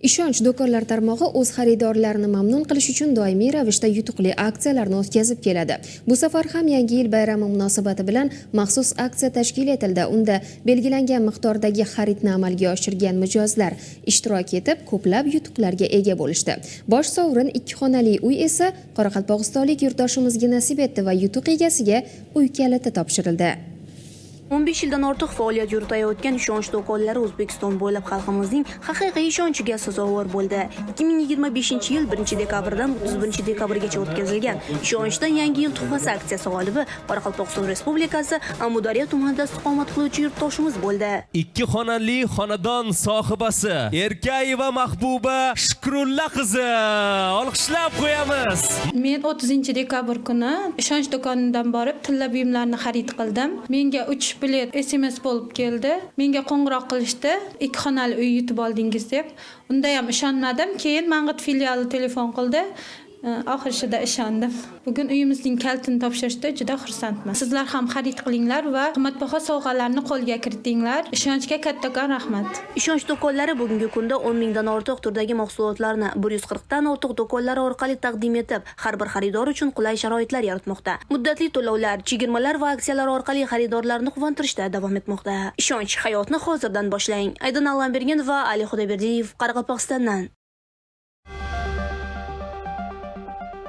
Ishonch do'konlar tarmog'i o'z xaridorlarini mamnun qilish uchun doimiy ravishda yutuqli aksiyalarni o'tkazib keladi. Bu safar ham Yangi yil bayrami munosabati bilan maxsus aksiya tashkil etildi. Unda belgilangan miqdordagi xaridni amalga oshirgan mijozlar ishtirok etib, ko'plab yutuqlarga ega bo'lishdi. Bosh sovrin 2 xonali uy esa qoraqalpog'istonlik yurtdoshimizga nasib etdi va yutuq egasiga uy kaliti topshirildi. 15 yildan ortiq faoliyat yuritayotgan ishonch do'konlari O'zbekiston bo'ylab xalqimizning haqiqiy ishonchiga sazovor bo'ldi. 2025-yil 1-dekabrdan 31-dekabrgacha o'tkazilgan ishonchdan Yangi yil tuhfasi aksiyasi g'olibi Qoraqalpog'iston Respublikasi Amudaryo tumanida istiqomat qiluvchi yurtdoshimiz bo'ldi. 2 xonali xonadon sohibasi Erkayeva Mahbuba Shukrulla qizi. Olqishlab qo'yamiz. Men 30-dekabr kuni ishonch do'konidan borib tilla buyumlarni xarid qildim. Menga 3 bilet SMS bo'lib keldi. Menga qo'ng'iroq qilishdi. 2 xonali uy yutib oldingiz deb. Unda ham ishonmadim. Keyin Mang'it filiali telefon qildi. Oxirida ishondim. Bugun uyimizning kalitini topshirishda juda xursandman. Sizlar ham xarid qilinglar va qimmatbaho sovg'alarni qo'lga kiritinglar. Ishonchga kattakon rahmat. Ishonch do'konlari bugungi kunda 10 mingdan ortiq turdagi mahsulotlarni 140 dan ortiq do'konlar orqali taqdim etib, har bir xaridor uchun qulay sharoitlar yaratmoqda. Muddatli to'lovlar, chegirmalar va aksiyalar orqali xaridorlarni quvontirishda davom etmoqda. Ishonch hayotni hozirdan boshlang. Aydin Allambergen va Ali Xudoyberdiyev Qoraqalpog'istondan.